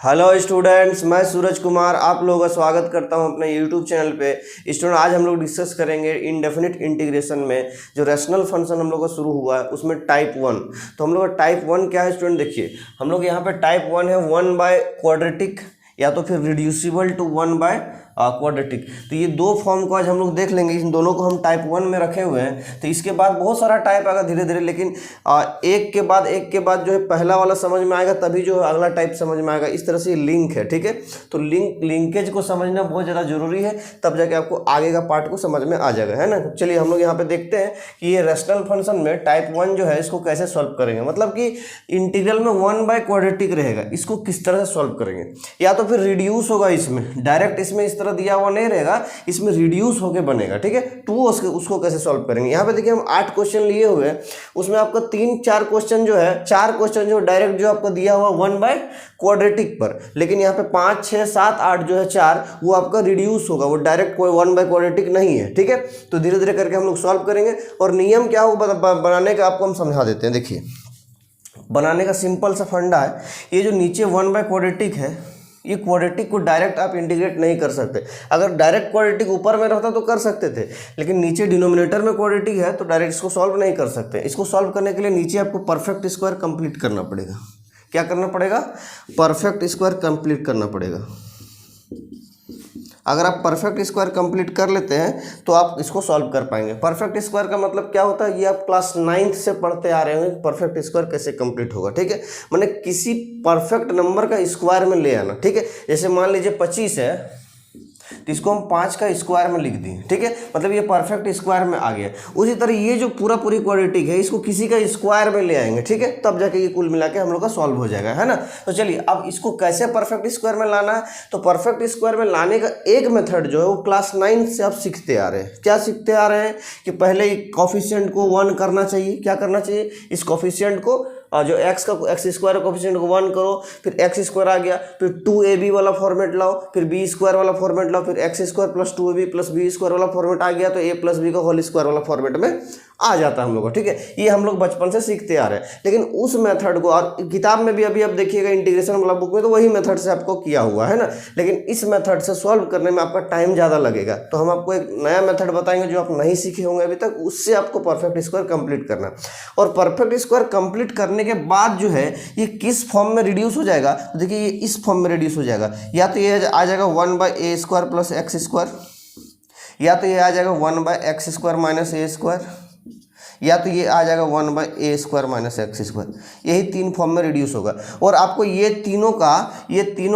Hello students, मैं सूरज कुमार आप लोगों का स्वागत करता हूं अपने यूट्यूब चैनल पे। स्टूडेंट, आज हम लोग डिस्कस करेंगे इंडेफिनिट इंटीग्रेशन में जो रैशनल फंक्शन हम लोग का शुरू हुआ है उसमें टाइप 1। तो हम लोग का टाइप 1 क्या है स्टूडेंट? देखिए, हम लोग यहाँ पे टाइप 1 है 1 बाय क्वाड्रेटिक या तो फिर रिड्यूसिबल टू 1 बाय क्वाड्रेटिक। तो ये दो फॉर्म को आज हम लोग देख लेंगे। इन दोनों को हम टाइप 1 में रखे हुए हैं। तो इसके बाद बहुत सारा टाइप आएगा धीरे धीरे, लेकिन एक के बाद जो है पहला वाला समझ में आएगा तभी जो है अगला टाइप समझ में आएगा। इस तरह से लिंक है, ठीक है। तो लिंकेज को समझना बहुत ज़्यादा जरूरी है, तब जाके आपको आगे का पार्ट को समझ में आ जाएगा, है ना। चलिए हम लोग यहाँ पे देखते हैं कि ये रैशनल फंक्शन में टाइप 1 जो है इसको कैसे सॉल्व करेंगे। मतलब कि इंटीग्रल में 1 बाय क्वाड्रेटिक रहेगा, इसको किस तरह से सॉल्व करेंगे। या तो फिर रिड्यूस होगा, इसमें डायरेक्ट इसमें इस तरह दिया हुआ नहीं रहेगा, इसमें रिड्यूस होके बनेगा, ठीक है। तो उसको कैसे सॉल्व करेंगे। यहाँ पे देखिए हम 8 क्वेश्चन लिए हुए हैं, उसमें आपका 3-4 क्वेश्चन जो है, 4 क्वेश्चन जो डायरेक्ट जो आपका दिया हुआ 1 बाय क्वाड्रेटिक पर, लेकिन यहाँ पे 5, 6, 7, 8 जो है 4 वो आपका रिड्यूस होगा, वो डायरेक्ट कोई 1 बाय क्वाड्रेटिक नहीं है, ठीक है। तो धीरे धीरे करके हम लोग सॉल्व करेंगे और नियम क्या होगा बनाने का आपको हम समझा देते हैं। देखिए, बनाने का सिंपल सा फंडा है। ये जो नीचे 1 बाय क्वाड्रेटिक है, ये क्वाड्रेटिक को डायरेक्ट आप इंटीग्रेट नहीं कर सकते। अगर डायरेक्ट क्वाड्रेटिक ऊपर में रहता तो कर सकते थे, लेकिन नीचे डिनोमिनेटर में क्वाड्रेटिक है तो डायरेक्ट इसको सॉल्व नहीं कर सकते। इसको सॉल्व करने के लिए नीचे आपको परफेक्ट स्क्वायर कंप्लीट करना पड़ेगा। क्या करना पड़ेगा? परफेक्ट स्क्वायर कंप्लीट करना पड़ेगा। अगर आप परफेक्ट स्क्वायर कंप्लीट कर लेते हैं तो आप इसको सॉल्व कर पाएंगे। परफेक्ट स्क्वायर का मतलब क्या होता है, ये आप क्लास 9th से पढ़ते आ रहे होंगे परफेक्ट स्क्वायर कैसे कंप्लीट होगा, ठीक है। माने किसी परफेक्ट नंबर का स्क्वायर में ले आना, ठीक है। जैसे मान लीजिए 25 है तो इसको हम 5 का स्क्वायर में लिख दिए, ठीक है। मतलब ये परफेक्ट स्क्वायर में आ गया। उसी तरह ये जो पूरी क्वाड्रेटिक है इसको किसी का स्क्वायर में ले आएंगे, ठीक है, तब जाके ये कुल मिला के हम लोग का सॉल्व हो जाएगा, है ना। तो चलिए अब इसको कैसे परफेक्ट स्क्वायर में लाना है। तो परफेक्ट स्क्वायर में लाने का एक मेथड जो है वो क्लास 9 से आप सीखते आ रहे हैं। क्या सीखते आ रहे हैं कि पहले कोफिशिएंट को 1 करना चाहिए। क्या करना चाहिए? इस कोफिशिएंट को जो एक्स स्क्वायर कोफिशिएंट को 1 करो, फिर एक्स स्क्वायर आ गया, फिर 2ab वाला फॉर्मेट लाओ, फिर बी स्क्वायर वाला फॉर्मेट लाओ, फिर x square plus 2ab plus b square वाला फॉर्मेट आ गया तो a प्लस बी का होल स्क्वायर वाला फॉर्मेट में आ जाता है हम लोग को, ठीक है। ये हम लोग बचपन से सीखते आ रहे हैं। लेकिन उस मेथड को, और किताब में भी अभी आप देखिएगा इंटीग्रेशन वाला बुक में तो वही मेथड से आपको किया हुआ है ना, लेकिन इस मेथड से सॉल्व करने में आपका टाइम ज़्यादा लगेगा। तो हम आपको एक नया मेथड बताएंगे जो आप नहीं सीखे होंगे अभी तक, उससे आपको परफेक्ट स्क्वायर कंप्लीट करना। और परफेक्ट स्क्वायर कंप्लीट करने के बाद जो है ये किस फॉर्म में रिड्यूस हो जाएगा। तो देखिए ये इस फॉर्म में रिड्यूस हो जाएगा। या तो ये आ जाएगा 1 by A square plus X square, या तो ये आ जाएगा 1 बाय एक्स स्क्वायर माइनस ए स्क्वायर, या तो ये आ जाएगा 1 by A square minus x square. यही 3 फॉर्म में रिड्यूस होगा। और आपको ये तीनों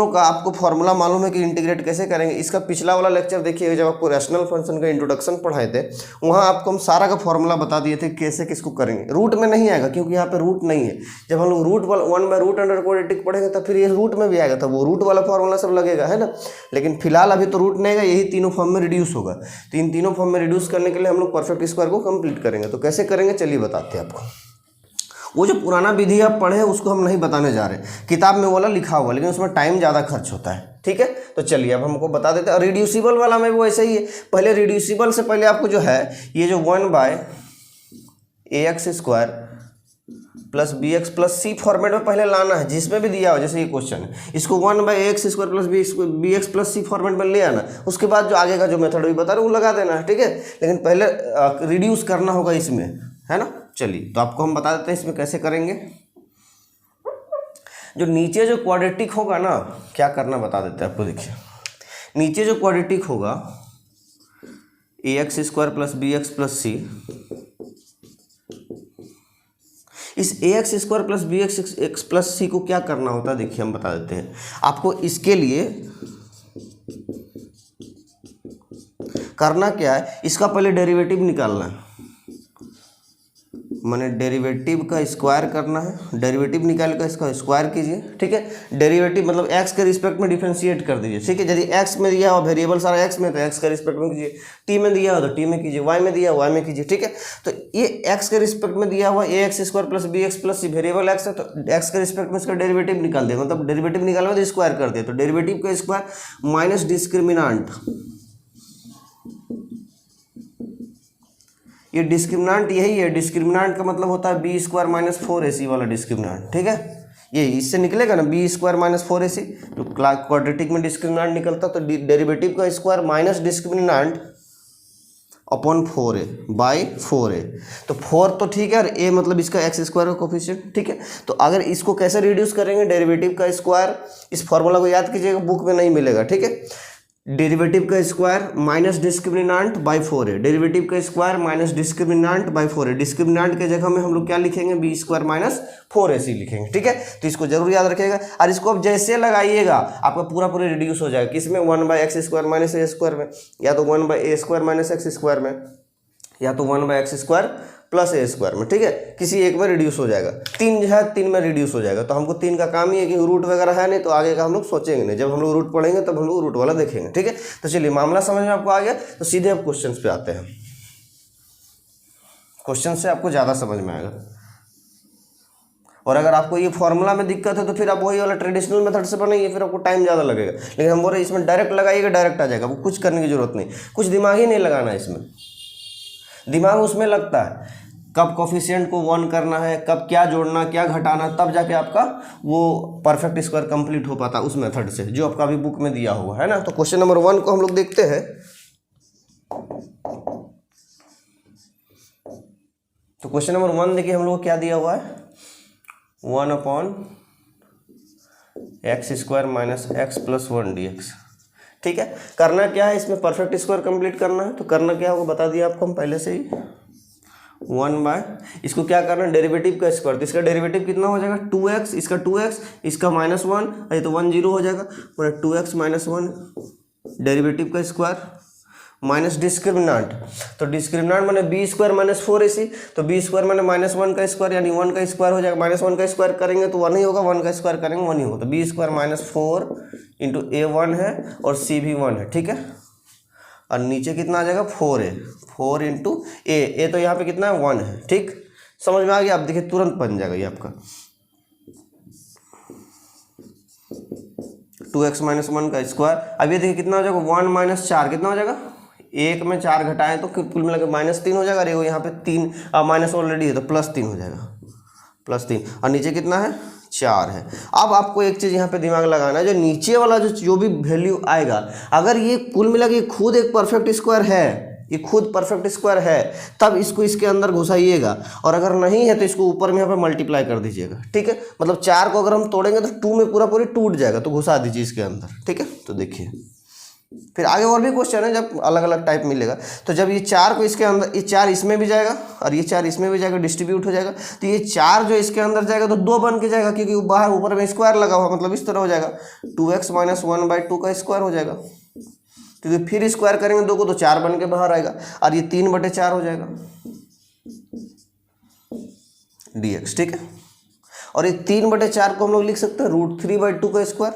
का आपको फॉर्मूला मालूम है कि इंटीग्रेट कैसे करेंगे। इसका पिछला वाला लेक्चर देखिएगा, जब आपको रैशनल फंक्शन का इंट्रोडक्शन पढ़ाए थे, वहाँ आपको हम सारा का फॉर्मूला बता दिए थे कैसे किसको करेंगे। रूट में नहीं आएगा क्योंकि यहाँ पे रूट नहीं है। जब हम लोग root 1 by root under quadratic पढ़ेंगे तब फिर ये रूट में भी आएगा, तब वो रूट वाला फॉर्मूला सब लगेगा, है ना। लेकिन फिलहाल अभी तो रूट नहीं है, यही तीनों फॉर्म में रिड्यूस होगा। तो इन तीनों फॉर्म में रिड्यूस करने के लिए हम लोग परफेक्ट स्क्वायर को कंप्लीट करेंगे। तो कैसे करेंगे चलिए बताते हैं आपको। वो जो पुराना विधि आप पढ़े हैं उसको हम नहीं बताने जा रहे, किताब में वाला लिखा हुआ, लेकिन उसमें टाइम ज़्यादा खर्च होता है, ठीक है। तो चलिए अब हमको बता देते हैं। रिड्यूसिबल वाला में वो ऐसे ही है। पहले रिड्यूसिबल से पहले आपको जो है ये जो 1 by A X square plus B X plus C format में पहले लाना है, जिसमें भी दिया हो। जैसे ये क्वेश्चन है, इसको 1 by A X square plus B X plus C format में ले आना। उसके बाद जो आगे का जो मेथड भी बता रहे वो लगा देना है, ठीक है। लेकिन पहले रिड्यूस करना होगा इसमें, है ना। चलिए तो आपको हम बता देते हैं इसमें कैसे करेंगे। जो नीचे जो क्वाड्रेटिक होगा ना, क्या करना बता देते हैं आपको। देखिए नीचे जो क्वाड्रेटिक होगा A X square plus B X plus C, इस A X square plus B X plus C को क्या करना होता है देखिए हम बता देते हैं आपको। इसके लिए करना क्या है, इसका पहले डेरिवेटिव निकालना है। मैंने डेरिवेटिव का स्क्वायर करना है। डेरिवेटिव निकाल कर इसका स्क्वायर कीजिए, ठीक है। डेरिवेटिव मतलब एक्स के रिस्पेक्ट में डिफरेंशिएट कर दीजिए, ठीक है। यदि एक्स में दिया हो वेरिएबल सारा एक्स में तो एक्स के रिस्पेक्ट में कीजिए, टी में दिया हो तो टी में कीजिए, वाई में दिया हो वाई में कीजिए, ठीक है। तो ये एक्स के रिस्पेक्ट में दिया हुआ A X square plus B X plus C variable X है, तो एक्स के रिस्पेक्ट में इसका डेरिवेटिव निकाल दिया। मतलब डेरिवेटिव निकालना तो स्क्वायर कर दिया, तो डेरिवेटिव का स्क्वायर माइनस डिस्क्रिमिनांट। ये डिस्क्रिमिनांट यही है। डिस्क्रिमिनांट का मतलब होता है बी स्क्वायर माइनस 4ac वाला डिस्क्रिमिनांट, ठीक है। ये इससे निकलेगा ना बी स्क्वायर माइनस 4ac, तो क्वाड्रेटिक में डिस्क्रिमिनेंट निकलता तो डेरिवेटिव का square minus discriminant upon 4a by 4a। तो 4 तो ठीक है, और a मतलब इसका एक्स स्क्वायर का कोफिशिएंट, ठीक है। तो अगर इसको कैसे रिड्यूस करेंगे, डेरिवेटिव का स्क्वायर, इस फॉर्मूला को याद कीजिएगा, बुक में नहीं मिलेगा, ठीक है। डेरिवेटिव का square minus discriminant by 4a, derivative का square minus discriminant by 4a, discriminant के जगह में हम लोग क्या लिखेंगे, बी स्क्वायर माइनस 4ac लिखेंगे, ठीक है। तो इसको जरूर याद रखिएगा, और इसको अब जैसे लगाइएगा आपका पूरा पूरा रिड्यूस हो जाएगा, किसमें, 1/x स्क्वायर माइनस ए स्क्वायर में, या तो 1/a square minus x square में, या तो 1/x स्क्वायर प्लस ए स्क्वायर में, ठीक है। किसी एक में रिड्यूस हो जाएगा, 3 है 3 में रिड्यूस हो जाएगा। तो हमको 3 का काम ही है कि रूट वगैरह है नहीं, तो आगे का हम लोग सोचेंगे नहीं, जब हम लोग रूट पढ़ेंगे तब हम लोग रूट वाला देखेंगे, ठीक है। तो चलिए मामला समझ में आपको आ गया, तो सीधे अब क्वेश्चन पे आते हैं। क्वेश्चन से आपको ज़्यादा समझ में आएगा, और अगर आपको ये फॉर्मूला में दिक्कत है तो फिर आप वही वाला ट्रेडिशनल मेथड से बनाइए, फिर आपको टाइम ज़्यादा लगेगा। लेकिन हम बोल रहे इसमें डायरेक्ट लगाइएगा, डायरेक्ट आ जाएगा, वो कुछ करने की जरूरत नहीं, कुछ दिमाग ही नहीं लगाना है इसमें। दिमाग उसमें लगता है कब कोफिशिएंट को 1 करना है, कब क्या जोड़ना क्या घटाना, तब जाके आपका वो परफेक्ट स्क्वायर कंप्लीट हो पाता उस मेथड से, जो आपका अभी बुक में दिया हुआ है ना। तो क्वेश्चन नंबर 1 को हम लोग देखते हैं। तो क्वेश्चन नंबर 1 देखिए, हम लोग को क्या दिया हुआ है, 1/x square minus x plus 1 dx, ठीक है। करना क्या है, इसमें परफेक्ट स्क्वायर कंप्लीट करना है। तो करना क्या होगा बता दिया आपको हम पहले से ही, 1/, इसको क्या करना है, डेरिवेटिव का स्क्वायर, तो इसका डेरिवेटिव कितना हो जाएगा, 2x, इसका 2x, इसका -1, ये तो 1 0 हो जाएगा, 2x - 1 डेरिवेटिव का स्क्वायर माइनस डिस्क्रिमिनेंट, तो डिस्क्रिमिनेंट माने बी स्क्वायर माइनस 4ac, तो बी स्क्वायर माने -1 का स्क्वायर, यानी 1 का स्क्वायर हो जाएगा, -1 का स्क्वायर करेंगे तो 1 ही होगा, 1 का स्क्वायर करेंगे 1 ही होगा, तो बी स्क्वायर -4 इंटू a 1 है और c भी 1 है, ठीक है। और नीचे कितना आ जाएगा, 4a, 4 इंटू ए तो यहाँ पे कितना है 1 है, ठीक। समझ में आ गया, आप देखिए तुरंत बन जाएगा ये आपका 2x - 1 का स्क्वायर। अब ये देखिए कितना हो जाएगा, 1 - 4 कितना हो जाएगा, 1 में 4 घटाएं तो कुल मिला के -3 हो जाएगा, और यहाँ पे 3 माइनस ऑलरेडी है तो +3 हो जाएगा, +3, और नीचे कितना है 4 है। अब आपको एक चीज़ यहाँ पे दिमाग लगाना है, जो नीचे वाला जो भी वैल्यू आएगा, अगर ये कुल मिला के खुद एक परफेक्ट स्क्वायर है, ये खुद परफेक्ट स्क्वायर है, तब इसको इसके अंदर घुसाइएगा, और अगर नहीं है तो इसको ऊपर में यहाँ पे मल्टीप्लाई कर दीजिएगा, ठीक है। मतलब 4 को अगर हम तोड़ेंगे तो 2 में पूरा पूरी टूट जाएगा, तो घुसा दीजिए इसके अंदर, ठीक है। तो देखिए फिर आगे और भी क्वेश्चन है, जब अलग अलग टाइप मिलेगा, तो जब ये 4 को इसके अंदर, ये 4 इसमें भी जाएगा और ये 4 इसमें भी जाएगा, डिस्ट्रीब्यूट हो जाएगा, तो ये 4 जो इसके अंदर जाएगा तो 2 बन के जाएगा, क्योंकि बाहर ऊपर में स्क्वायर लगा हुआ, मतलब इस तरह हो जाएगा, 2x - 1/2 का स्क्वायर हो जाएगा, क्योंकि फिर स्क्वायर करेंगे 2 को तो 4 बन के बाहर आएगा, और ये 3/4 हो जाएगा dx, ठीक है। और ये 3/4 को हम लोग लिख सकते हैं √3/2 का स्क्वायर,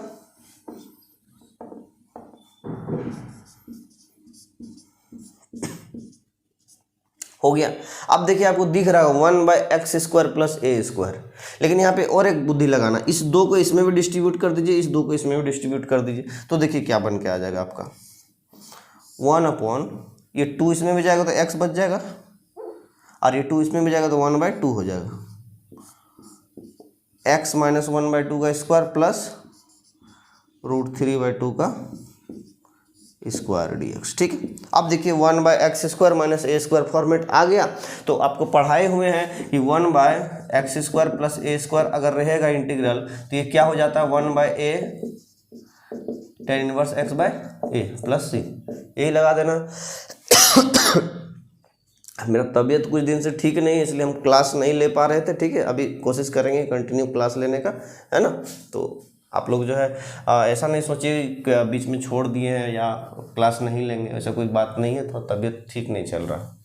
हो गया। अब देखिए आपको दिख रहा है 1/x स्क्वायर प्लस ए स्क्वायर, लेकिन यहाँ पे और एक बुद्धि लगाना, इस 2 को इसमें भी डिस्ट्रीब्यूट कर दीजिए, इस 2 को इसमें भी डिस्ट्रीब्यूट कर दीजिए, तो देखिए क्या बन के आ जाएगा आपका 1/, ये 2 इसमें भी जाएगा तो x बच जाएगा, और ये 2 इसमें भी जाएगा तो 1/2 हो जाएगा, x - 1/2 का स्क्वायर प्लस √3/2 का स्क्वायर dx, ठीक है। अब देखिए 1/x स्क्वायर माइनस ए स्क्वायर फॉर्मेट आ गया। तो आपको पढ़ाए हुए हैं कि 1/x स्क्वायर प्लस ए स्क्वायर अगर रहेगा इंटीग्रल, तो ये क्या हो जाता है, 1/a tan inverse x/a plus c, यही लगा देना। मेरा तबीयत कुछ दिन से ठीक नहीं है, इसलिए हम क्लास नहीं ले पा रहे थे, ठीक है। अभी कोशिश करेंगे कंटिन्यू क्लास लेने का, है ना। तो आप लोग जो है ऐसा नहीं सोचिए कि बीच में छोड़ दिए हैं या क्लास नहीं लेंगे, ऐसा कोई बात नहीं है, तो तबीयत ठीक नहीं चल रहा।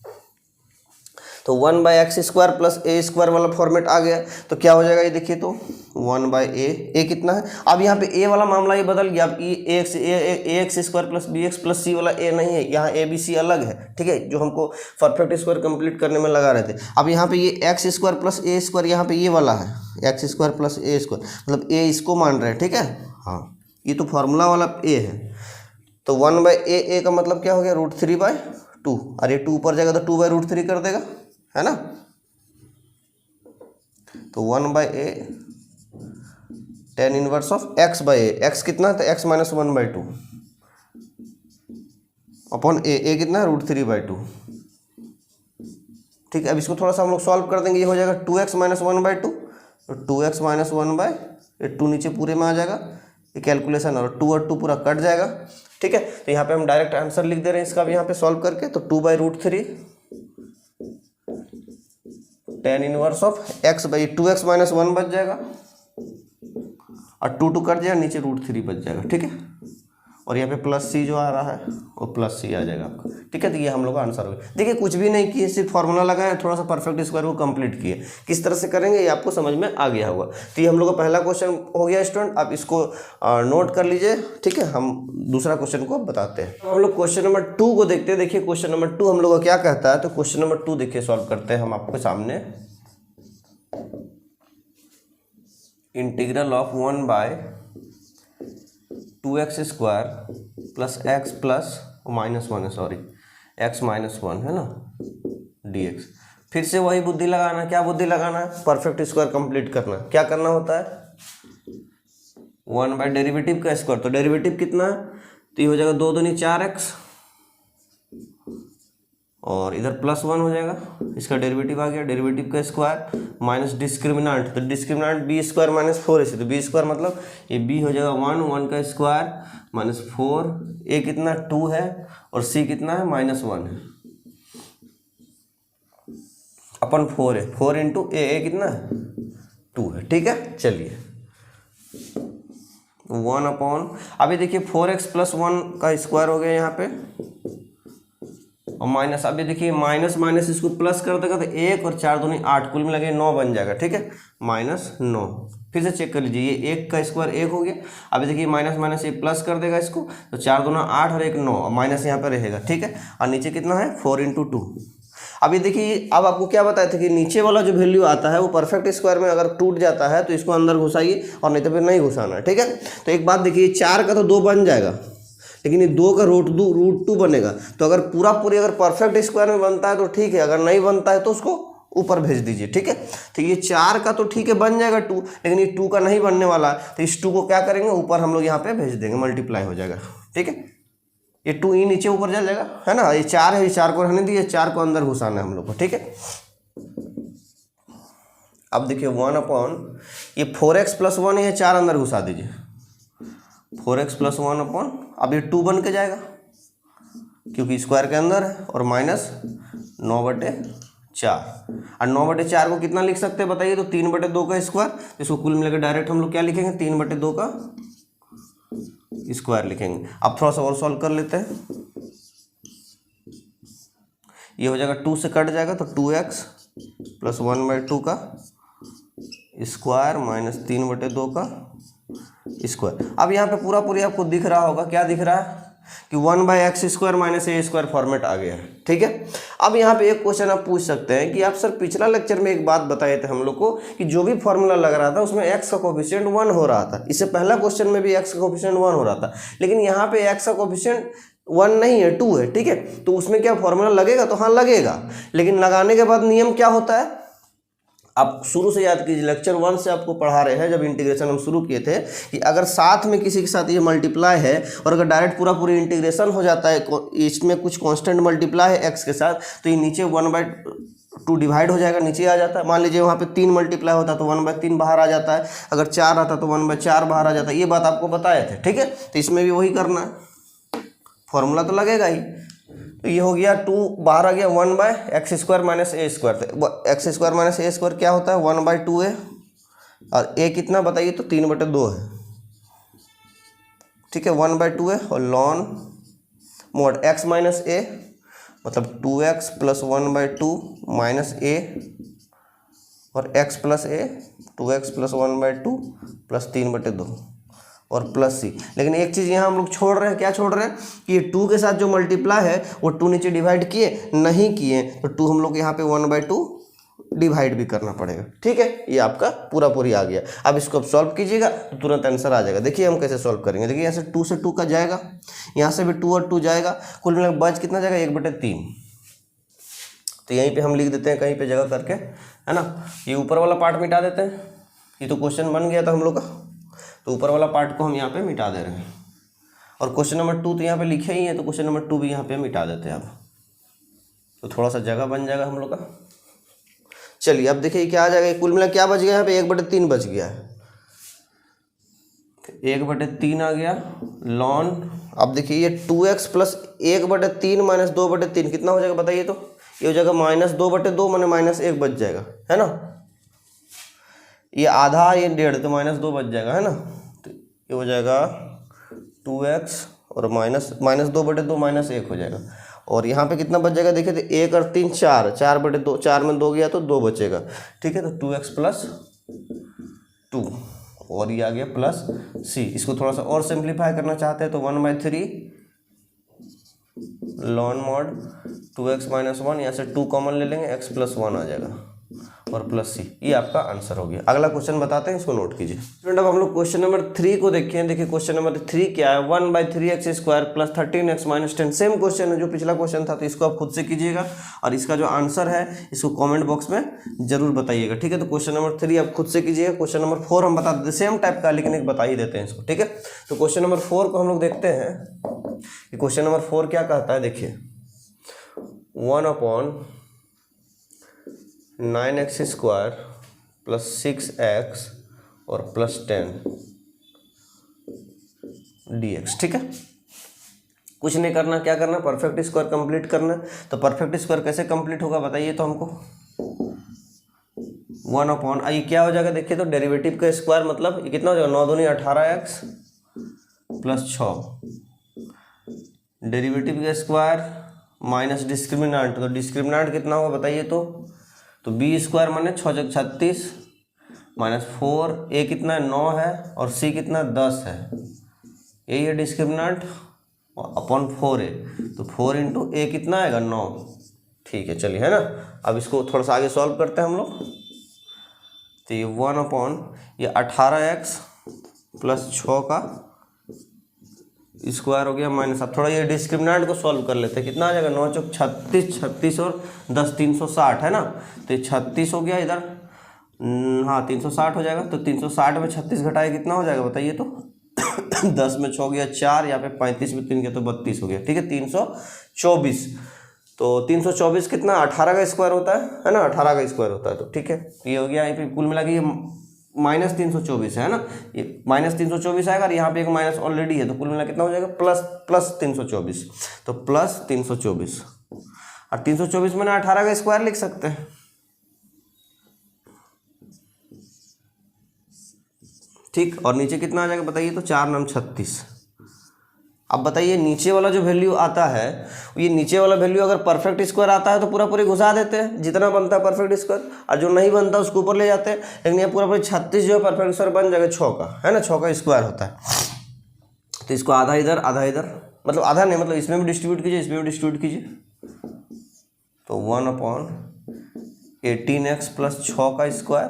तो 1/x स्क्वायर प्लस ए स्क्वायर वाला फॉर्मेट आ गया, तो क्या हो जाएगा ये देखिए, तो 1/a कितना है, अब यहाँ पे a वाला मामला ये बदल गया, अब ax square plus bx plus c वाला a नहीं है, यहाँ a b c अलग है, ठीक है, जो हमको परफेक्ट स्क्वायर कंप्लीट करने में लगा रहे थे। अब यहाँ पे ये x square plus a square, यहाँ पे ये वाला है x square plus a square, मतलब a इसको मान रहे हैं, ठीक है। हाँ, ये तो फार्मूला वाला a है, तो 1/a का मतलब क्या हो गया, √3/2, और ये 2 ऊपर जाएगा तो 2/√3 कर देगा, है ना। तो 1/a tan inverse of x by A, x कितना है तो x माइनस 1/2 अपॉन ए कितना है √3/2। ठीक है, अब इसको थोड़ा सा हम लोग सॉल्व कर देंगे, ये हो जाएगा 2x माइनस 1/2, तो 2x माइनस 1/2 नीचे पूरे में आ जाएगा, ये कैलकुलेशन और 2 पूरा कट जाएगा। ठीक है, तो यहाँ पे हम डायरेक्ट आंसर लिख दे रहे हैं इसका भी यहाँ पे सॉल्व करके, तो 2/√3 tan inverse of x by 2x minus 1 बच जाएगा और 2 कट जाएगा, नीचे √3 बच जाएगा। ठीक है, और यहाँ पे प्लस सी जो आ रहा है वो प्लस सी आ जाएगा आपका। ठीक है, तो ये हम लोग का आंसर हो गया। देखिए कुछ भी नहीं किए, सिर्फ फॉर्मूला लगाया, थोड़ा सा परफेक्ट स्क्वायर को कंप्लीट किए। किस तरह से करेंगे ये आपको समझ में आ गया होगा। तो ये हम लोग का पहला क्वेश्चन हो गया स्टूडेंट, आप इसको नोट कर लीजिए। ठीक है, हम दूसरा क्वेश्चन को बताते हैं। तो हम लोग क्वेश्चन नंबर 2 को देखते हैं। देखिए क्वेश्चन नंबर 2 हम लोग का क्या कहता है, तो क्वेश्चन नंबर 2 देखिए सॉल्व करते हैं हम आपके सामने। Integral of 1/2x² plus x plus -1 है, सॉरी x माइनस 1 है ना dx। फिर से वही बुद्धि लगाना, क्या बुद्धि लगाना है, परफेक्ट स्क्वायर कंप्लीट करना। क्या करना होता है 1 डेरिवेटिव का स्क्वायर, तो डेरिवेटिव कितना है, तो ये हो जाएगा 2 दूनी 4x और इधर +1 हो जाएगा, इसका डेरिवेटिव आ गया, डेरिवेटिव का स्क्वायर माइनस डिस्क्रिमिनेंट, तो डिस्क्रिमिनेंट b² माइनस 4 ऐसे, तो b² मतलब ये b हो जाएगा 1 का स्क्वायर माइनस 4, a कितना 2 है और c कितना है -1 है अपन 4 है, 4 इंटू ए कितना है 2 है। ठीक है, चलिए 1 अपॉन, अभी देखिए 4x + 1 का स्क्वायर हो गया यहाँ पे और माइनस, अभी देखिए माइनस माइनस इसको प्लस कर देगा तो 1 और 4 दूनी 8, कुल मिला के 9 बन जाएगा। ठीक है, -9, फिर से चेक कर लीजिए, ये 1 का स्क्वायर 1 हो गया। अभी देखिए माइनस माइनस ये प्लस कर देगा इसको, तो 4 दूना 8 और 1 9, माइनस यहाँ पर रहेगा। ठीक है, और नीचे कितना है 4 × 2। अभी देखिए, अब आपको क्या बताया था कि नीचे वाला जो वैल्यू आता है वो परफेक्ट स्क्वायर में अगर टूट जाता है तो इसको अंदर घुसाइए और नहीं तो फिर नहीं घुसाना है। ठीक है, तो एक बात देखिए, 4 का तो 2 बन जाएगा, लेकिन ये 2 का √2 बनेगा। तो अगर पूरी अगर परफेक्ट स्क्वायर में बनता है तो ठीक है, अगर नहीं बनता है तो उसको ऊपर भेज दीजिए। ठीक है, तो ये 4 का तो ठीक है बन जाएगा 2, लेकिन ये 2 का नहीं बनने वाला है, तो इस 2 को क्या करेंगे ऊपर हम लोग यहाँ पे भेज देंगे, मल्टीप्लाई हो जाएगा। ठीक है, ये 2 ही नीचे ऊपर चल जाएगा, है ना, ये 4 है, ये 4 को रहने दीजिए, 4 को अंदर घुसाना है हम लोग को। ठीक है, अब देखिए 1 अपॉन ये 4x + 1 है, ये 4 अंदर घुसा दीजिए, 4x + 1 अपॉन, अब ये 2 बन के जाएगा क्योंकि स्क्वायर के अंदर है, और माइनस 9/4, और 9/4 को कितना लिख सकते हैं बताइए, तो 3/2 का स्क्वायर, इसको कुल मिलाकर डायरेक्ट हम लोग क्या लिखेंगे 3/2 का स्क्वायर लिखेंगे। अब थोड़ा सा और सॉल्व कर लेते हैं, ये हो जाएगा 2 से कट जाएगा, तो 2x + 1/2 का स्क्वायर माइनस 3/2 का स्क्वायर। अब यहाँ पे पूरी आपको दिख रहा होगा, क्या दिख रहा है कि 1/x² - a² फॉर्मेट आ गया है। ठीक है, अब यहाँ पे एक क्वेश्चन आप पूछ सकते हैं कि आप सर पिछला लेक्चर में एक बात बताए थे हम लोग को कि जो भी फॉर्मूला लग रहा था उसमें x का कोफिशिएंट 1 हो रहा था, इससे पहला क्वेश्चन में भी x का कोफिशिएंट 1 हो रहा था, लेकिन यहाँ पे x का कोफिशिएंट 1 नहीं है 2 है। ठीक है, तो उसमें क्या फॉर्मूला लगेगा, तो हाँ लगेगा, लेकिन लगाने के बाद नियम क्या होता है, आप शुरू से याद कीजिए, लेक्चर 1 से आपको पढ़ा रहे हैं, जब इंटीग्रेशन हम शुरू किए थे कि अगर साथ में किसी के साथ ये मल्टीप्लाई है और अगर डायरेक्ट पूरी इंटीग्रेशन हो जाता है, इसमें कुछ कांस्टेंट मल्टीप्लाई है x के साथ, तो ये नीचे 1/2 डिवाइड हो जाएगा, नीचे आ जाता है। मान लीजिए वहाँ पे 3 मल्टीप्लाई होता तो 1/3 बाहर आ जाता है, अगर 4 आता तो 1/4 बाहर आ जाता है, ये बात आपको बताए थे। ठीक है, तो इसमें भी वही करना है, फॉर्मूला तो लगेगा ही। तो ये हो गया 2 बाहर आ गया, 1/x² - a², x² - a² क्या होता है 1/2a, और a कितना बताइए, तो 3/2 है। ठीक है, 1/2a और ln mod x - a मतलब 2x + 1/2 - a और x + a, 2x + 1/2 + 3/2 और +c। लेकिन एक चीज़ यहाँ हम लोग छोड़ रहे हैं, क्या छोड़ रहे हैं कि ये 2 के साथ जो मल्टीप्लाई है वो 2 नीचे डिवाइड किए नहीं किए, तो 2 हम लोग यहाँ पे 1/2 डिवाइड भी करना पड़ेगा। ठीक है, ये आपका पूरी आ गया। अब इसको आप सॉल्व कीजिएगा तो तुरंत आंसर आ जाएगा। देखिए हम कैसे सॉल्व करेंगे, देखिए यहाँ से 2 से 2 का जाएगा, यहाँ से भी 2 और 2 जाएगा, कुल मिलाकर बच कितना जाएगा 1/3। तो यहीं पे हम लिख देते हैं कहीं पे जगह करके, है ना, ये ऊपर वाला पार्ट मिटा देते हैं, ये तो क्वेश्चन बन गया था हम लोग का। तो ऊपर वाला पार्ट को हम यहाँ पे मिटा दे रहे हैं। और क्वेश्चन नंबर 2 तो यहाँ पे लिखे ही है, तो क्वेश्चन नंबर 2 भी यहाँ पे मिटा देते हैं अब, तो थोड़ा सा जगह बन जाएगा हम लोग का। चलिए अब देखिए क्या आ जाएगा, कुल मिला क्या बच गया यहाँ पे, 1/3 बच गया है, 1/3 आ गया लॉन। अब देखिए ये 2x प्लस 1/3 माइनस 2/3 कितना हो जाएगा बताइए, तो ये हो जाएगा -2/2 माने -1 बच जाएगा, है ना। ये आधा ये 1.5 तो -2 बच जाएगा, है ना। तो ये हो जाएगा 2x और -2/2 -1 हो जाएगा। और यहाँ पे कितना बच जाएगा देखिए, तो 1 और 3 4, 4/2, 4 में 2 गया तो 2 बचेगा, ठीक है। तो 2x प्लस 2 और ये आ गया प्लस c। इसको थोड़ा सा और सिंप्लीफाई करना चाहते हैं तो 1/3 लॉन मॉड 2x - 1, यहाँ से 2 कॉमन ले लेंगे, x + 1 आ जाएगा और प्लस c। ये आपका आंसर हो गया। अगला क्वेश्चन बताते हैं, इसको नोट कीजिए स्टूडेंट। अब हम लोग क्वेश्चन नंबर 3 को देखें। देखिए क्वेश्चन नंबर 3 क्या है, 1/3x² + 13x - 10। सेम क्वेश्चन है जो पिछला क्वेश्चन था, तो इसको आप खुद से कीजिएगा और इसका जो आंसर है इसको कमेंट बॉक्स में जरूर बताइएगा, ठीक है। तो क्वेश्चन नंबर 3 आप खुद से कीजिएगा। क्वेश्चन नंबर 4 हम बता देते, सेम टाइप का लेकिन एक बता ही देते हैं इसको, ठीक है। तो क्वेश्चन नंबर 4 को हम लोग देखते हैं कि क्वेश्चन नंबर 4 क्या कहता है। देखिए 1/9x² + 6x और +10 dx, ठीक है। कुछ नहीं करना, क्या करना, परफेक्ट स्क्वायर कंप्लीट करना। तो परफेक्ट स्क्वायर कैसे कंप्लीट होगा बताइए तो हमको। 1/, ये क्या हो जाएगा देखिए, तो डेरिवेटिव का स्क्वायर मतलब ये कितना हो जाएगा, 9 दूनी 18x + 6, डेरिवेटिव का स्क्वायर माइनस डिस्क्रिमिनेंट, तो डिस्क्रिमिनेंट कितना होगा बताइए तो b² माने 6 × 36 -4, a कितना है 9 है और c कितना 10 है, यही है डिस्क्रिमिनेंट अपॉन 4a, तो 4 × a कितना आएगा 9, ठीक है। चलिए, है ना। अब इसको थोड़ा सा आगे सॉल्व करते हैं हम लोग। तो ये 1/18x + 6 का स्क्वायर हो गया माइनस। अब थोड़ा ये डिस्क्रिमिनेंट को सॉल्व कर लेते हैं, कितना आ जाएगा, 9 × 36, 36 और 10 360, है ना। तो ये 36 हो गया इधर, हाँ 360 हो जाएगा। तो 360 में 36 घटाए कितना हो जाएगा बताइए तो 10 में 6 गया 4, यहाँ पे 35 में 3 गया तो 32 हो गया, ठीक है। 324, तो 324 कितना 18 का स्क्वायर होता है ना, 18 का स्क्वायर होता है, तो ठीक है। ये हो गया, यहाँ पे कुल मिला के ये -324 है ना, ये -324 आएगा और यहाँ पे एक माइनस ऑलरेडी है, तो कुल मिला कितना हो जाएगा प्लस 324, तो +324। और 324 में ना 18 का स्क्वायर लिख सकते हैं, ठीक। और नीचे कितना आ जाएगा बताइए तो 4 × 9 = 36। अब बताइए नीचे वाला जो वैल्यू आता है, ये नीचे वाला वैल्यू अगर परफेक्ट स्क्वायर आता है तो पूरा पूरी घुसा देते हैं जितना बनता है परफेक्ट स्क्वायर, और जो नहीं बनता उसको ऊपर ले जाते हैं। लेकिन ये पूरा पूरी 36 जो है परफेक्ट स्क्वायर बन जाएगा 6 का, है ना, 6 का स्क्वायर होता है। तो इसको आधा इधर आधा इधर, मतलब आधा नहीं, मतलब इसमें भी डिस्ट्रीब्यूट कीजिए, इसमें भी डिस्ट्रीब्यूट कीजिए। तो 1/18x + 6 का स्क्वायर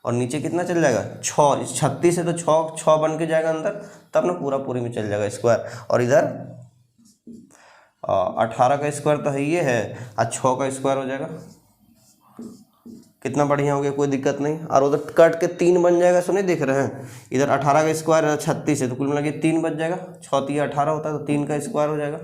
और नीचे कितना चल जाएगा 6, 36 है तो 6 बन के जाएगा अंदर, तब ना पूरा पूरी में चल जाएगा स्क्वायर। और इधर 18 का स्क्वायर तो है ये है, और 6 का स्क्वायर हो जाएगा, कितना बढ़िया हो गया, कोई दिक्कत नहीं। और उधर कट के 3 बन जाएगा, सो नहीं देख रहे हैं, इधर 18 का स्क्वायर 36 है तो कुल मिला के 3 बच जाएगा, 6 × 18 होता है तो 3 का स्क्वायर हो जाएगा।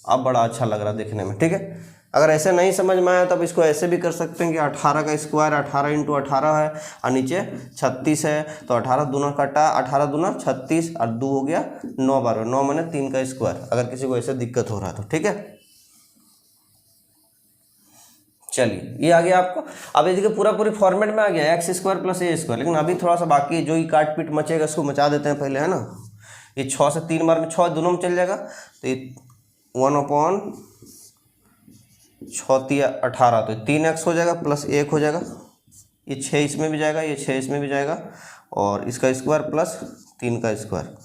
अब बड़ा अच्छा लग रहा है देखने में, ठीक है। अगर ऐसे नहीं समझ में आया तब इसको ऐसे भी कर सकते हैं कि 18 का स्क्वायर 18 × 18 है और नीचे 36 है, तो 18 दूना कटा, 18 दूना 36 और 2 हो गया 9 बार 9 माने 3 का स्क्वायर, अगर किसी को ऐसे दिक्कत हो रहा है तो, ठीक है। चलिए ये आ गया आपको। अब ये देखिए पूरा पूरी फॉर्मेट में आ गया x² + a², लेकिन अभी थोड़ा सा बाकी जो ही काट पीट मचेगा इसको मचा देते हैं पहले, है ना। ये 6 से 3 बार में 6 दोनों में चल जाएगा, तो ये 1/6 × 18 तो 3x हो जाएगा प्लस 1 हो जाएगा, ये 6 इसमें भी जाएगा, ये 6 इसमें भी जाएगा, और इसका स्क्वायर प्लस 3 का स्क्वायर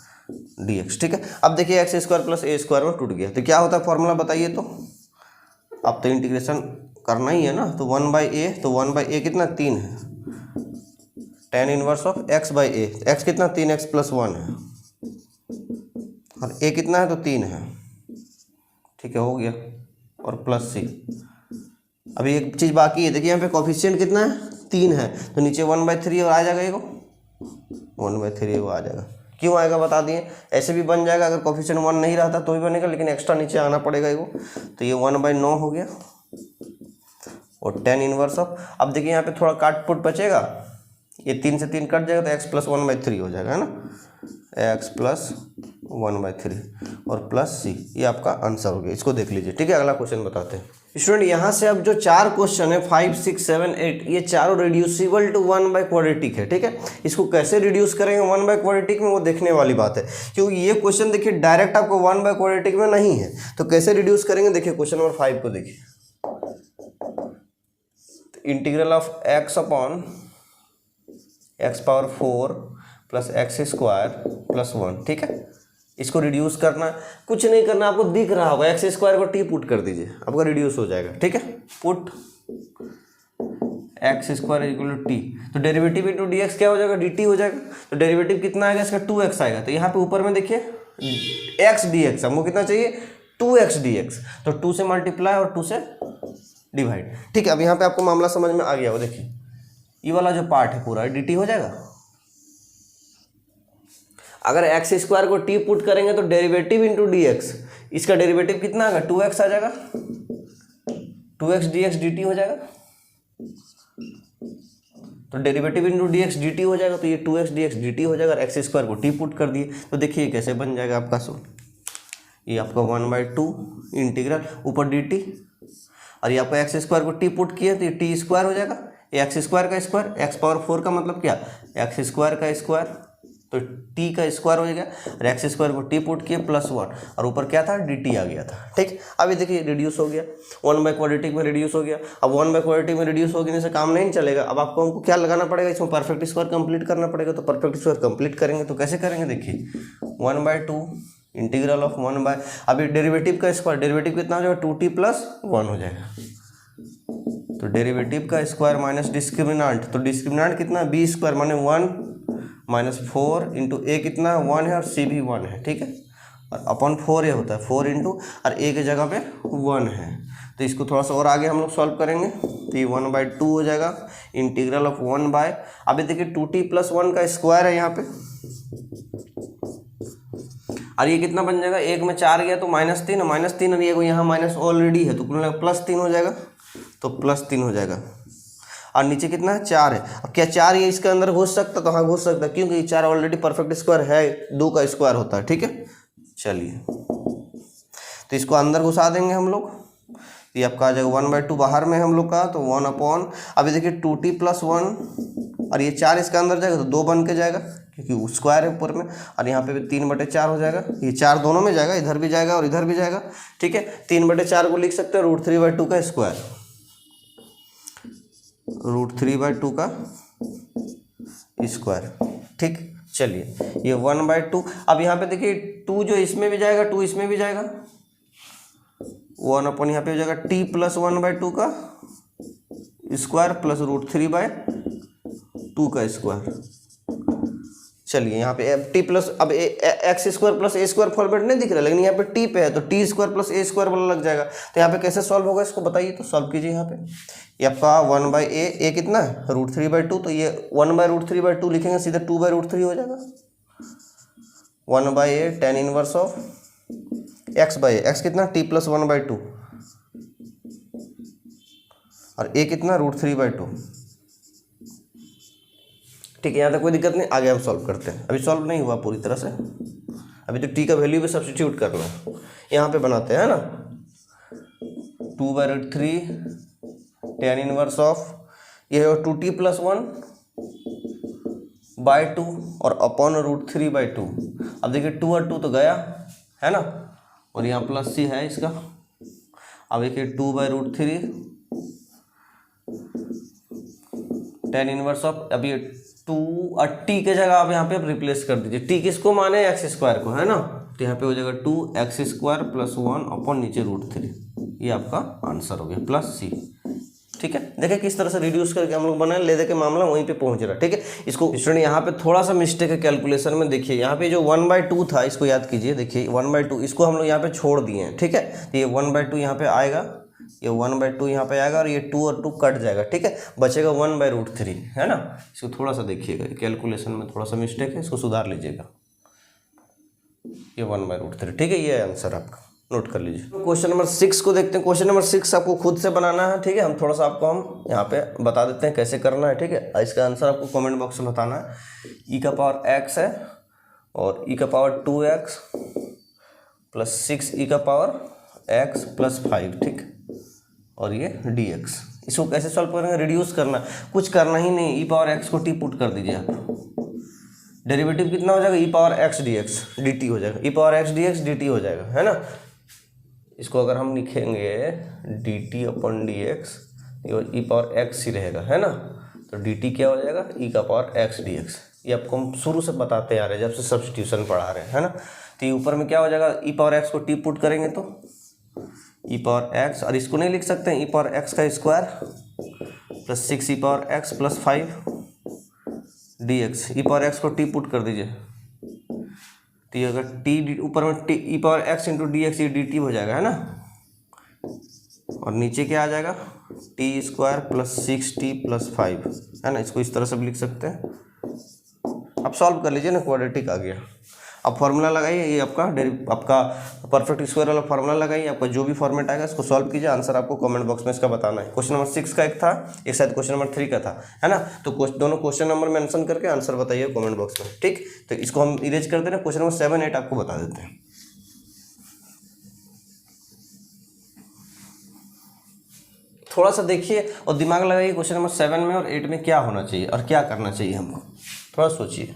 dx, ठीक है। अब देखिए x² + a² में टूट गया, तो क्या होता है फॉर्मूला बताइए तो। अब तो इंटीग्रेशन करना ही है ना, तो 1/a, तो 1/a कितना 3 है, tan inverse of x/a, x कितना 3x + 1 है और a कितना है तो 3 है, ठीक है, हो गया, और प्लस c। अभी एक चीज़ बाकी है, देखिए यहाँ पे कोफिशिएंट कितना है 3 है, तो नीचे 1/3 और आ जाएगा, 1/3 वो आ जाएगा। क्यों आएगा बता दिए, ऐसे भी बन जाएगा, अगर कोफिशिएंट 1 नहीं रहता तो भी बनेगा, लेकिन एक्स्ट्रा नीचे आना पड़ेगा वो। तो ये 1/9 हो गया और tan इनवर्स ऑफ, अब देखिए यहाँ पे थोड़ा काट पुट बचेगा, ये 3 से 3 कट जाएगा तो x + 1/3 हो जाएगा, है ना, x + 1/3 और प्लस c, ये आपका आंसर हो गया। इसको देख लीजिए, ठीक है। अगला क्वेश्चन बताते हैं स्टूडेंट। यहाँ से अब जो 4 क्वेश्चन है 5, 6, 7, 8 ये चारों रिड्यूसिबल टू 1/क्वाड्रेटिक है, ठीक है। इसको कैसे रिड्यूस करेंगे 1/क्वाड्रेटिक में, वो देखने वाली बात है, क्योंकि ये क्वेश्चन देखिए डायरेक्ट आपको 1/क्वाड्रेटिक में नहीं है, तो कैसे रिड्यूस करेंगे देखिए। क्वेश्चन नंबर 5 को देखिए, integral of x upon x⁴ plus x² + 1, ठीक है। इसको रिड्यूस करना, कुछ नहीं करना, आपको दिख रहा होगा x² को t पुट कर दीजिए, आपका रिड्यूस हो जाएगा, ठीक है। पुट x² = t, तो डेरिवेटिव इंटू dx क्या हो जाएगा, dt हो जाएगा। तो डेरिवेटिव कितना आएगा इसका, 2x आएगा। तो यहाँ पे ऊपर में देखिए x dx, हमको कितना चाहिए 2x dx, तो 2 से मल्टीप्लाई और 2 से डिवाइड, ठीक है। अब यहाँ पे आपको मामला समझ में आ गया हो, देखिए ये वाला जो पार्ट है पूरा dt हो जाएगा। अगर x² को t पुट करेंगे तो डेरिवेटिव इंटू dx, इसका डेरिवेटिव कितना आएगा 2x आ जाएगा, 2x dx dt हो जाएगा। तो डेरिवेटिव इंटू dx dt हो जाएगा, तो ये 2x dx dt हो जाएगा। और x² को t पुट कर दिए, तो देखिए कैसे बन जाएगा आपका सो, ये आपका 1/2 इंटीग्रल ऊपर dt, और ये आपका x² को t पुट किया तो ये t² हो जाएगा, ये x² का स्क्वायर, x⁴ का मतलब क्या x² का स्क्वायर, तो t का स्क्वायर हो जाएगा, और x² को t पुट किए +1, और ऊपर क्या था dt आ गया था, ठीक। अभी देखिए रिड्यूस हो गया, 1/क्वाड्रेटिक में रिड्यूस हो गया। अब 1/क्वाड्रेटिक में रिड्यूस हो गया से काम नहीं चलेगा, अब आपको हमको क्या लगाना पड़ेगा, इसमें परफेक्ट स्क्वायर कंप्लीट करना पड़ेगा। तो परफेक्ट स्क्वायर कंप्लीट करेंगे तो कैसे करेंगे देखिए, 1/2 इंटीग्रल ऑफ 1/, अभी डेरिवेटिव का स्क्वायर, डेरिवेटिव कितना हो जाएगा 2t + 1 हो जाएगा। तो डेरिवेटिव का स्क्वायर माइनस डिस्क्रिमिनेंट, तो डिस्क्रिमिनेंट कितना b² माने 1 - 4 इंटू a कितना 1 है और c भी 1 है, ठीक है। और अपॉन 4a होता है, 4 इंटू और a की जगह पे 1 है। तो इसको थोड़ा सा और आगे हम लोग सॉल्व करेंगे, तो ये 1/2 हो जाएगा इंटीग्रल ऑफ 1/, अभी देखिए 2t + 1 का स्क्वायर है यहाँ पे, और ये कितना बन जाएगा, 1 में 4 गया तो -3, -3 और ये यहाँ माइनस ऑलरेडी है तो +3 हो जाएगा, तो +3 हो जाएगा। और नीचे कितना है 4 है। अब क्या 4 ये इसके अंदर घुस सकता, तो हाँ घुस सकता है, क्योंकि 4 ऑलरेडी परफेक्ट स्क्वायर है, 2 का स्क्वायर होता है, ठीक है। चलिए तो इसको अंदर घुसा देंगे हम लोग, ये आपका आ जाएगा 1/2 बाहर में हम लोग का, तो 1/, अभी देखिए 2t + 1 और ये 4 इसके अंदर जाएगा तो 2 बन के जाएगा, क्योंकि स्क्वायर है ऊपर में, और यहाँ पे भी 3/4 हो जाएगा, ये 4 दोनों में जाएगा, इधर भी जाएगा और इधर भी जाएगा, ठीक है। 3/4 को लिख सकते हैं √3/2 का स्क्वायर, √3/2 का स्क्वायर, ठीक। चलिए ये 1/2, अब यहाँ पे देखिए 2 जो इसमें भी जाएगा 2 इसमें भी जाएगा, 1 यहाँ पे हो जाएगा t + 1/2 का स्क्वायर प्लस √3/2 का स्क्वायर। चलिए यहाँ पे t प्लस, अब x² + a² फॉर्मेट नहीं दिख रहा, लेकिन यहाँ पे t पे है तो t² + a² वाला लग जाएगा। तो यहाँ पे कैसे सॉल्व होगा इसको बताइए, तो सॉल्व कीजिए। यहाँ पे ये आपका 1/a कितना है √3/2, तो ये 1/√3/2 लिखेंगे, सीधे 2/√3 हो जाएगा। 1/a tan inverse of x/a, x कितना t + 1/2 और a कितना √3/2, ठीक है। यहाँ तक कोई दिक्कत नहीं, आगे हम सॉल्व करते हैं। अभी सॉल्व नहीं हुआ पूरी तरह से, अभी तो t का वैल्यू भी सब्स्टिट्यूट करना है। यहाँ पे बनाते हैं ना, 2/√3 tan इनवर्स ऑफ ये है 2t + 1/2 और अपॉन √3/2। अब देखिए 2 और 2 तो गया है ना, और यहाँ प्लस c है इसका। अब देखिए 2/√3 tan इनवर्स ऑफ, अब ये 2 और t के जगह आप यहाँ पे रिप्लेस कर दीजिए। t किसको माने x² को, है ना, तो यहाँ पे हो जाएगा 2x² + 1 अपॉन नीचे √3, ये आपका आंसर हो गया प्लस c, ठीक है। देखिए किस तरह से रिड्यूस करके हम लोग बनाए, ले दे के मामला वहीं पे पहुंच रहा है, ठीक है। इसको स्टूडेंट यहाँ पे थोड़ा सा मिस्टेक है कैलकुलेशन में, देखिए यहाँ पे जो 1/2 था इसको याद कीजिए, देखिए 1/2 इसको हम लोग यहाँ पे छोड़ दिए हैं, ठीक है। तो ये 1/2 यहाँ पे आएगा, ये 1/2 यहाँ पे आएगा और ये 2 और 2 कट जाएगा, ठीक है, बचेगा 1/√3, है ना। इसको थोड़ा सा देखिएगा, कैलकुलेशन में थोड़ा सा मिस्टेक है, इसको सुधार लीजिएगा। ये 1/√3, ठीक है, ये आंसर आपका, नोट कर लीजिए। तो क्वेश्चन नंबर 6 को देखते हैं। क्वेश्चन नंबर 6 आपको खुद से बनाना है, ठीक है, हम थोड़ा सा आपको हम यहाँ पे बता देते हैं कैसे करना है, ठीक है। इसका आंसर आपको कमेंट बॉक्स में बताना है। ई का पावर x है और ई का पावर 2x प्लस 6 ई का पावर x प्लस 5, ठीक, और ये dx। इसको कैसे सॉल्व करेंगे, रिड्यूस करना, कुछ करना ही नहीं, ई पावर x को टी पुट कर दीजिए आप, डेरिवेटिव कितना हो जाएगा, ई पावर x dx dt हो जाएगा, ई पावर x dx dt हो जाएगा, है ना। इसको अगर हम लिखेंगे dt अपन dx, ई पावर x ही रहेगा, है ना, तो dt क्या हो जाएगा, ई का पावर x dx। ये आपको हम शुरू से बताते आ रहे हैं, जब से सब्स्टिट्यूशन पढ़ा रहे हैं, है ना। तो ये ऊपर में क्या हो जाएगा, ई पावर x को टी पुट करेंगे तो ई पावर x, और इसको नहीं लिख सकते हैं, ई पावर x का स्क्वायर प्लस 6 ई पावर x प्लस 5 dx। ई पावर x को टी पुट कर दीजिए, तो ये अगर टी ऊपर में T E power x into D x, ये डी टी हो जाएगा, है ना, और नीचे क्या आ जाएगा, T square plus 6t plus 5, है ना। इसको इस तरह से भी लिख सकते हैं। अब सॉल्व कर लीजिए ना, क्वाड्रेटिक आ गया। अब फार्मूला लगाइए, ये आपका परफेक्ट स्क्वायर वाला फार्मूला लगाइए, आपका जो भी फॉर्मेट आएगा इसको सॉल्व कीजिए। आंसर आपको कमेंट बॉक्स में इसका बताना है। क्वेश्चन नंबर 6 का एक था, एक शायद क्वेश्चन नंबर 3 का था, है ना। तो दोनों क्वेश्चन नंबर मेंशन करके आंसर बताइए कमेंट बॉक्स में, ठीक। तो इसको हम इरेज कर दे रहे हैं, क्वेश्चन नंबर 7, 8 आपको बता देते हैं। थोड़ा सा देखिए और दिमाग लगाइए, क्वेश्चन नंबर 7 में और 8 में क्या होना चाहिए और क्या करना चाहिए हमको, थोड़ा सोचिए,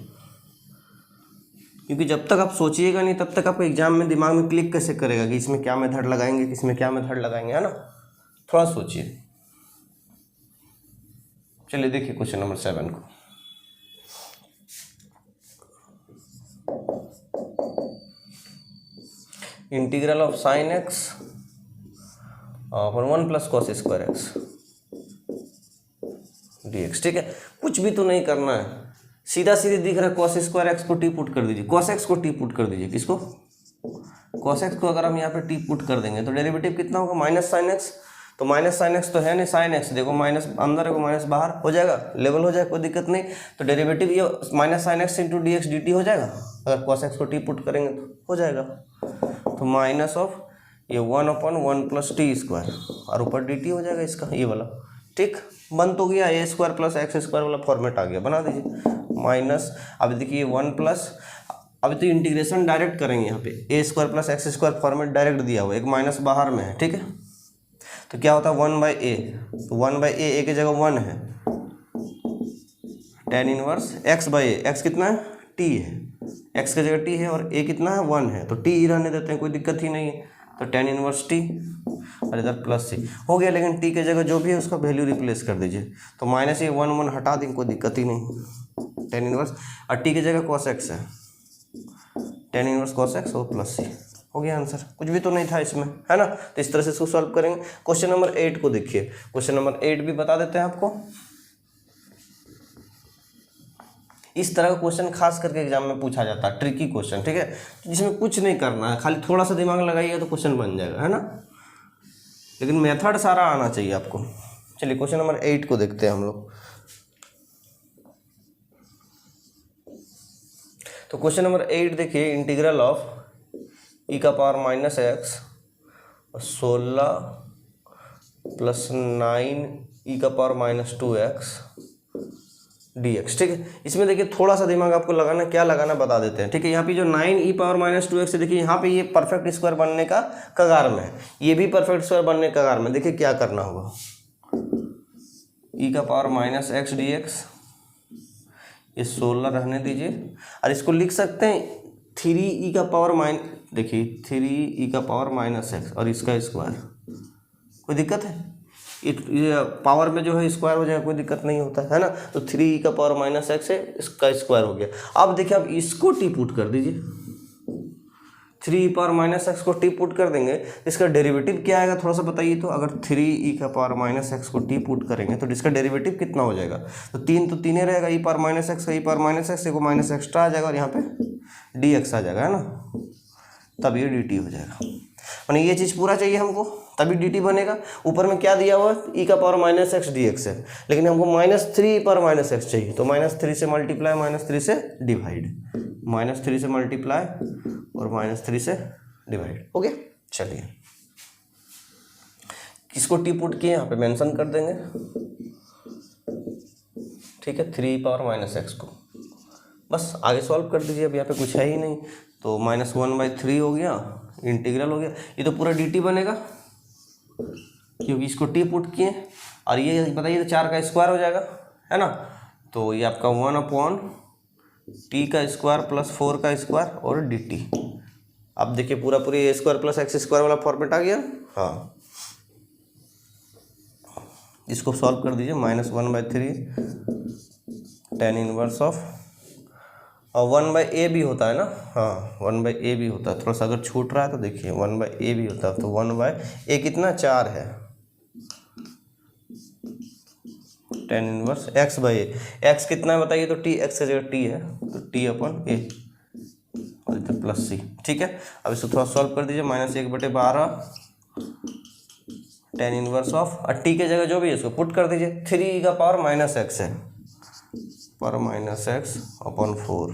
क्योंकि जब तक आप सोचिएगा नहीं तब तक आपको एग्जाम में दिमाग में क्लिक कैसे करेगा कि इसमें क्या मेथड लगाएंगे, किसमें क्या मेथड लगाएंगे, है ना। थोड़ा सोचिए। चलिए देखिए क्वेश्चन नंबर 7 को। Integral of sine x upon 1 plus cos square x dx, ठीक है। कुछ भी तो नहीं करना है, सीधा सीधे दिख रहा है, कॉस स्क्वायर एक्स को टी पुट कर दीजिए, कॉस एक्स को टी पुट कर दीजिए। किसको, कॉस एक्स को अगर हम यहाँ पे टी पुट कर देंगे तो डेरिवेटिव कितना होगा, माइनस साइन एक्स। तो माइनस साइन एक्स तो है नहीं, साइन एक्स देखो, माइनस अंदर है, माइनस बाहर हो जाएगा, लेवल हो जाएगा, कोई दिक्कत नहीं। तो डेरिवेटिव ये minus sine x into D x D T हो जाएगा, अगर कॉस एक्स को टी पुट करेंगे तो हो जाएगा। तो माइनस ऑफ ये 1/1 प्लस टी स्क्वायर और ऊपर डी टी हो जाएगा इसका, ये वाला, ठीक। बन तो गया, ए स्क्वायर प्लस एक्स स्क्वायर वाला फॉर्मेट आ गया, बना दीजिए माइनस। अब देखिए 1 प्लस, अभी तो इंटीग्रेशन डायरेक्ट करेंगे यहाँ पे, A square plus X square format direct दिया हुआ है, एक माइनस बाहर में है, ठीक है। तो क्या होता है 1/a, तो 1/a, ए की जगह 1 है, tan इनवर्स x/a, x कितना है, t है, x की जगह t है और a कितना है, 1 है, तो t ही रहने देते हैं, कोई दिक्कत ही नहीं है। तो tan इनवर्स t और इधर प्लस c हो गया, लेकिन t की जगह जो भी है उसका वैल्यू रिप्लेस कर दीजिए। तो माइनस ये 1 हटा देंगे, कोई दिक्कत ही नहीं, tan इनवर्स, और t की जगह cos x है, tan इनवर्स cos x और प्लस c, हो गया आंसर। कुछ भी तो नहीं था इसमें, है ना। तो इस तरह से इसको सॉल्व करेंगे। क्वेश्चन नंबर 8 को देखिए, क्वेश्चन नंबर 8 भी बता देते हैं आपको। इस तरह का क्वेश्चन खास करके एग्जाम में पूछा जाता है, ट्रिकी क्वेश्चन, ठीक है, जिसमें कुछ नहीं करना है, खाली थोड़ा सा दिमाग लगाइए तो क्वेश्चन बन जाएगा, है ना। लेकिन मेथड सारा आना चाहिए आपको। चलिए क्वेश्चन नंबर 8 को देखते हैं हम लोग। तो क्वेश्चन नंबर 8 देखिए, इंटीग्रल ऑफ ई का पावर माइनस एक्स 16 प्लस 9 ई का पावर माइनस 2x dx, ठीक है। इसमें देखिए थोड़ा सा दिमाग आपको लगाना, क्या लगाना बता देते हैं, ठीक है। यहाँ पे जो 9 ई पावर माइनस 2x है, देखिए यहाँ पे ये परफेक्ट स्क्वायर बनने का कगार में है, ये भी परफेक्ट स्क्वायर बनने का कगार में। देखिए क्या करना होगा, ई का power minus x D x, ये 16 रहने दीजिए, और इसको लिख सकते हैं 3 ई का पावर देखिए 3 ई का पावर माइनस एक्स और इसका स्क्वायर, कोई दिक्कत है, ये पावर में जो है स्क्वायर हो जाएगा, कोई दिक्कत नहीं होता है ना। तो 3 ई का पावर माइनस एक्स है, इसका स्क्वायर हो गया। अब देखिए आप इसको टी पुट कर दीजिए, 3 ई पावर माइनस एक्स को टी पुट कर देंगे, इसका डेरिवेटिव क्या आएगा थोड़ा सा बताइए। तो अगर 3 ई का पावर माइनस एक्स को टी पुट करेंगे तो इसका डेरिवेटिव कितना हो जाएगा, तो 3 तो 3 ही रहेगा, ई पावर माइनस एक्स का ई पावर माइनस एक्स, को माइनस एक्स्ट्रा आ जाएगा और यहाँ पे डी एक्स आ जाएगा, है ना। तब ये dt हो जाएगा। यानी ये चीज़ पूरा चाहिए हमको, तभी dt बनेगा। ऊपर में क्या दिया हुआ है, e का पावर माइनस एक्स dx है, लेकिन हमको -3 पर माइनस एक्स चाहिए, तो -3 से मल्टीप्लाई -3 से डिवाइड, -3 से मल्टीप्लाई और -3 से डिवाइड हो गया। चलिए किसको टी पुट किए यहाँ पे मेंशन कर देंगे, ठीक है, 3 पावर माइनस एक्स को, बस आगे सॉल्व कर दीजिए। अब यहाँ पे कुछ है ही नहीं, तो -1/3 हो गया, इंटीग्रल हो गया। ये तो पूरा dt बनेगा क्योंकि इसको टी पुट किए, और ये बताइए तो 4 का स्क्वायर हो जाएगा, है ना। तो ये आपका 1/t का स्क्वायर प्लस 4 का स्क्वायर और dt। अब देखिए पूरा पूरी a square plus X square वाला फॉर्मेट आ गया। हाँ, इसको सॉल्व कर दीजिए, -1/3 tan इनवर्स ऑफ, और 1/a भी होता है ना, हाँ 1/a भी होता है, थोड़ा सा अगर छूट रहा है तो देखिए 1/a भी होता है, तो 1/a कितना 4 है, tan इनवर्स x/a, x कितना है बताइए, तो t, x की जगह t है तो t/a और इधर प्लस c, ठीक है। अब इसको थोड़ा सॉल्व कर दीजिए, -1/12 tan इनवर्स ऑफ, और t के जगह जो भी है इसको पुट कर दीजिए, 3 का पावर माइनस एक्स है पर -x/4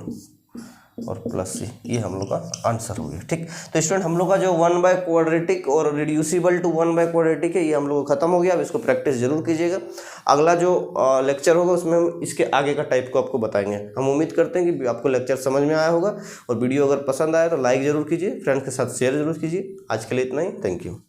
और प्लस c, ये हम लोग का आंसर हो गया, ठीक। तो स्टूडेंट हम लोग का जो 1/क्वाड्रेटिक और रिड्यूसिबल टू 1/क्वाड्रेटिक है, ये हम लोग खत्म हो गया। अब इसको प्रैक्टिस जरूर कीजिएगा। अगला जो लेक्चर होगा उसमें हम इसके आगे का टाइप को आपको बताएंगे। हम उम्मीद करते हैं कि आपको लेक्चर समझ में आया होगा, और वीडियो अगर पसंद आया तो लाइक जरूर कीजिए, फ्रेंड्स के साथ शेयर जरूर कीजिए। आज के लिए इतना ही, थैंक यू।